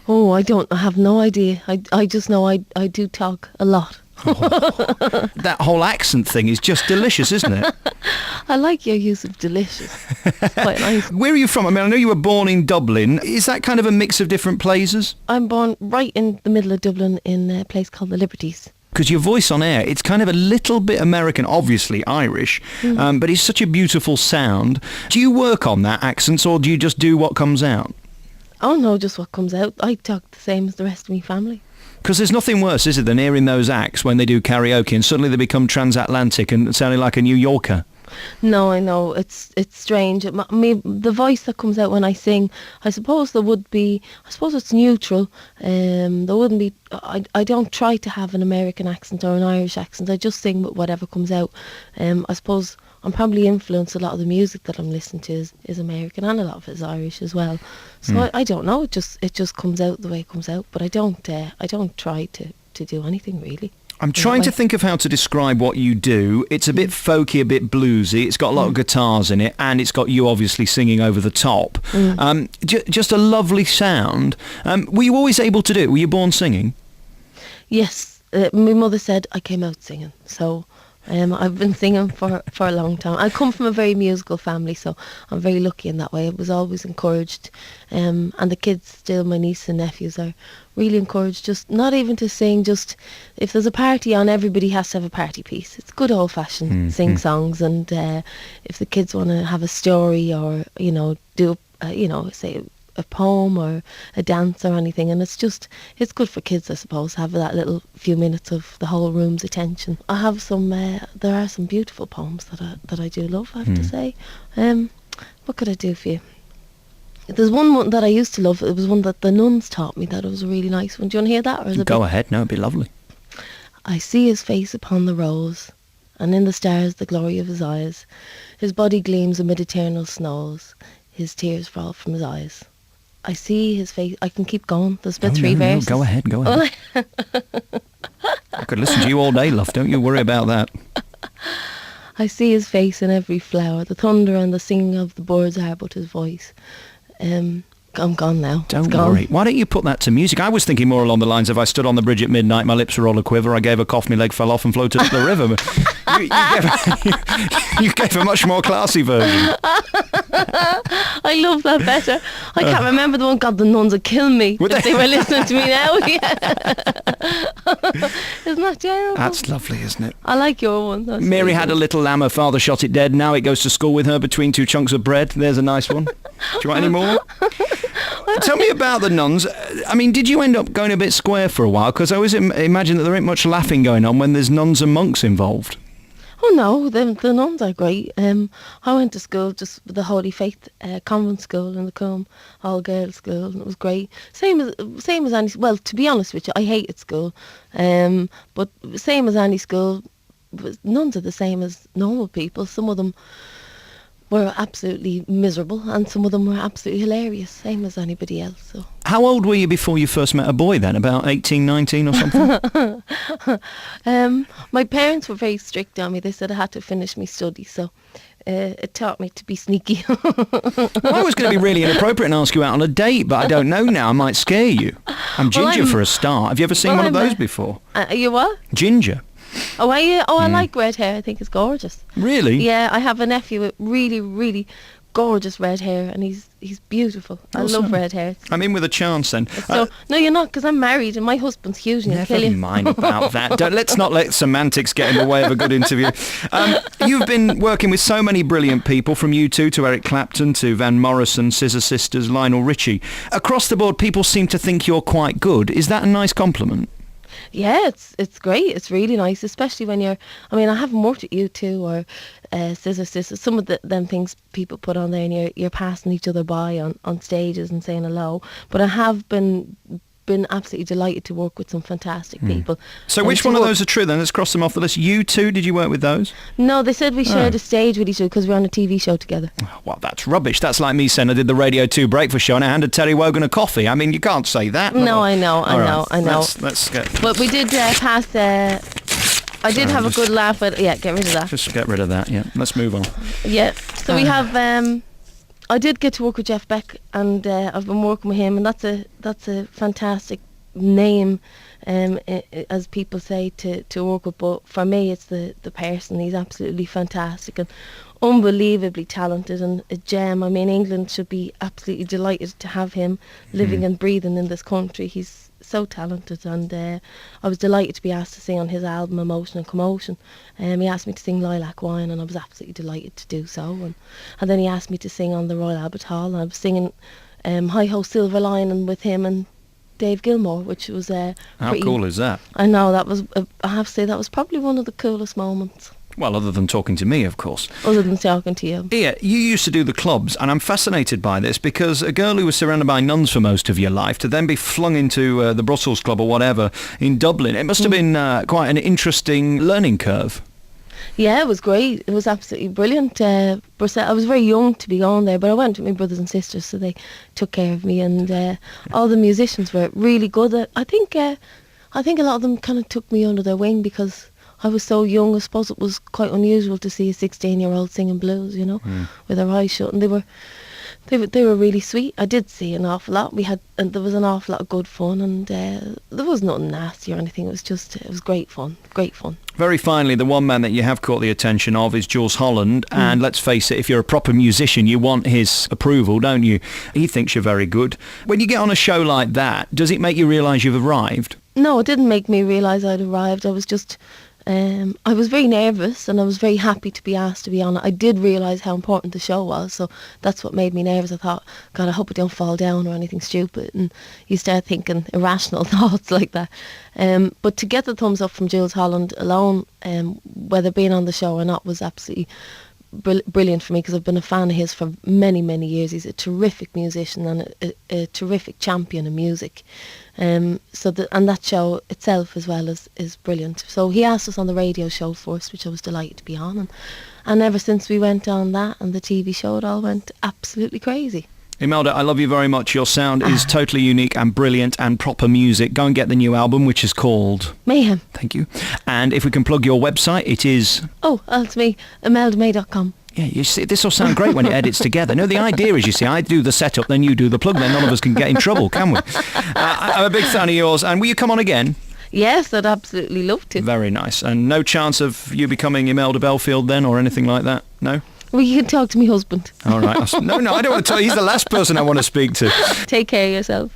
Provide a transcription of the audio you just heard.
Oh, I have no idea. I just know I do talk a lot. That whole accent thing is just delicious, isn't it? I like your use of delicious. It's quite nice. Where are you from? I mean, I know you were born in Dublin. Is that kind of a mix of different places? I'm born right in the middle of Dublin in a place called the Liberties. Because your voice on air, it's kind of a little bit American, obviously Irish, but it's such a beautiful sound. Do you work on that accent, or do you just do what comes out? Oh no, just what comes out. I talk the same as the rest of my family. Because there's nothing worse, is it, than hearing those acts when they do karaoke and suddenly they become transatlantic and sounding like a New Yorker. No, I know, it's strange. The voice that comes out when I sing, I suppose it's neutral. There wouldn't be, I don't try to have an American accent or an Irish accent. I just sing with whatever comes out. I suppose I'm probably influenced. A lot of the music that I'm listening to is American, and a lot of it is Irish as well. So I don't know, it just comes out the way it comes out, but I don't try to do anything really. I'm trying to think of how to describe what you do. It's a bit folky, a bit bluesy. It's got a lot of guitars in it, and it's got you obviously singing over the top. Just a lovely sound. Were you always able to do it? Were you born singing? Yes. My mother said I came out singing, so I've been singing for a long time. I come from a very musical family, so I'm very lucky in that way. I was always encouraged, and the kids still, my nieces and nephews, are really encouraged, just not even to sing, just if there's a party on, everybody has to have a party piece. It's good old-fashioned sing songs, and if the kids want to have a story or, do, say a poem or a dance or anything, and it's good for kids, I suppose, have that little few minutes of the whole room's attention. I have some there are some beautiful poems that I do love, I have to say. What could I do for you? There's one that I used to love. It was one that the nuns taught me, that it was a really nice one. Do you want to hear that? Or is it Go ahead. No, it'd be lovely. I see his face upon the rose, and in the stars the glory of his eyes. His body gleams amid eternal snows. His tears fall from his eyes. I see his face. I can keep going. There's about three verses. Go ahead. I could listen to you all day, love. Don't you worry about that. I see his face in every flower. The thunder and the singing of the birds are but his voice. I'm gone now. Don't worry. Why don't you put that to music? I was thinking more along the lines of I stood on the bridge at midnight, my lips were all a quiver, I gave a cough, my leg fell off and floated up the river. You gave a much more classy version. I love that better. I can't remember the one, God, the nuns would kill me if they were listening to me now. Isn't that terrible? That's lovely, isn't it? I like your one. That's Mary had a little lamb, her father shot it dead, now it goes to school with her between two chunks of bread. There's a nice one. Do you want any more? Tell me about the nuns. I mean, did you end up going a bit square for a while? Because I always imagine that there ain't much laughing going on when there's nuns and monks involved. Oh no, the nuns are great. I went to school, just the Holy Faith convent school in the Coombe, all girls school, and it was great. Same as any. Well, to be honest with you, I hated school, but same as any school. Nuns are the same as normal people. Some of them were absolutely miserable, and some of them were absolutely hilarious, same as anybody else. So. How old were you before you first met a boy then? About 18, 19 or something? My parents were very strict on me. They said I had to finish my studies, so it taught me to be sneaky. Well, I was going to be really inappropriate and ask you out on a date, but I don't know now. I might scare you. I'm Ginger for a start. Have you ever seen one of those before? You what? Ginger. Oh, are you? Oh, I like red hair. I think it's gorgeous. Really? Yeah, I have a nephew with really, really gorgeous red hair, and he's beautiful. I love red hair. I'm in with a chance then. So no, you're not, because I'm married and my husband's huge and he'll kill you. Never mind about that. Let's not let semantics get in the way of a good interview. You've been working with so many brilliant people, from U2 to Eric Clapton to Van Morrison, Scissor Sisters, Lionel Richie. Across the board, people seem to think you're quite good. Is that a nice compliment? Yeah, it's great. It's really nice, especially when you're. I mean, I haven't worked at U2 or Scissor Sisters. Some of them things people put on there, and you're passing each other by on stages and saying hello. But I have been absolutely delighted to work with some fantastic people. So which one of those are true then? Let's cross them off the list. U2, did you work with those? No, they said we shared a stage with each other because we're on a TV show together. Well, that's rubbish. That's like me saying I did the Radio 2 breakfast show and I handed Terry Wogan a coffee. I mean, you can't say that. No, I know. Let's get... But we did pass... I did have a good laugh, but yeah, get rid of that. Just get rid of that, yeah. Let's move on. Yeah, so we have... I did get to work with Jeff Beck, and I've been working with him, and that's a fantastic name, as people say, to work with. But for me, it's the person. He's absolutely fantastic and unbelievably talented and a gem. I mean, England should be absolutely delighted to have him living and breathing in this country. He's so talented, and I was delighted to be asked to sing on his album Emotion and Commotion. He asked me to sing Lilac Wine, and I was absolutely delighted to do so. And then he asked me to sing on the Royal Albert Hall, and I was singing Hi Ho Silver Lining with him and Dave Gilmore, which was How cool is that? I know, that was I have to say that was probably one of the coolest moments. Well, other than talking to me, of course. Other than talking to you. Yeah, you used to do the clubs, and I'm fascinated by this because a girl who was surrounded by nuns for most of your life to then be flung into the Brussels Club or whatever in Dublin, it must have been quite an interesting learning curve. Yeah, it was great. It was absolutely brilliant. I was very young to be going there, but I went with my brothers and sisters, so they took care of me, and all the musicians were really good. I think a lot of them kind of took me under their wing because I was so young. I suppose it was quite unusual to see a 16-year-old singing blues, with her eyes shut, and they were really sweet. I did see an awful lot. And there was an awful lot of good fun, and there was nothing nasty or anything. It was great fun. Very finally, the one man that you have caught the attention of is Jules Holland, and let's face it, if you're a proper musician, you want his approval, don't you? He thinks you're very good. When you get on a show like that, does it make you realise you've arrived? No, it didn't make me realise I'd arrived. I was just... I was very nervous, and I was very happy to be asked to be on it. I did realise how important the show was, so that's what made me nervous. I thought, God, I hope I don't fall down or anything stupid, and you start thinking irrational thoughts like that. But to get the thumbs up from Jules Holland alone, whether being on the show or not, was absolutely brilliant for me, because I've been a fan of his for many, many years. He's a terrific musician and a terrific champion in music. And that show itself as well is brilliant. So he asked us on the radio show first, which I was delighted to be on, and ever since we went on that and the TV show, it all went absolutely crazy. Imelda, I love you very much. Your sound is totally unique and brilliant and proper music. Go and get the new album, which is called... Mayhem. Thank you. And if we can plug your website, it is... Oh, that's me, imeldamay.com. Yeah, you see, this will sound great when it edits together. No, the idea is, you see, I do the setup, then you do the plug, then none of us can get in trouble, can we? I'm a big fan of yours, and will you come on again? Yes, I'd absolutely love to. Very nice. And no chance of you becoming Imelda Belfield then, or anything like that? No? Well, you can talk to my husband. All right. No, I don't want to tell you. He's the last person I want to speak to. Take care of yourself.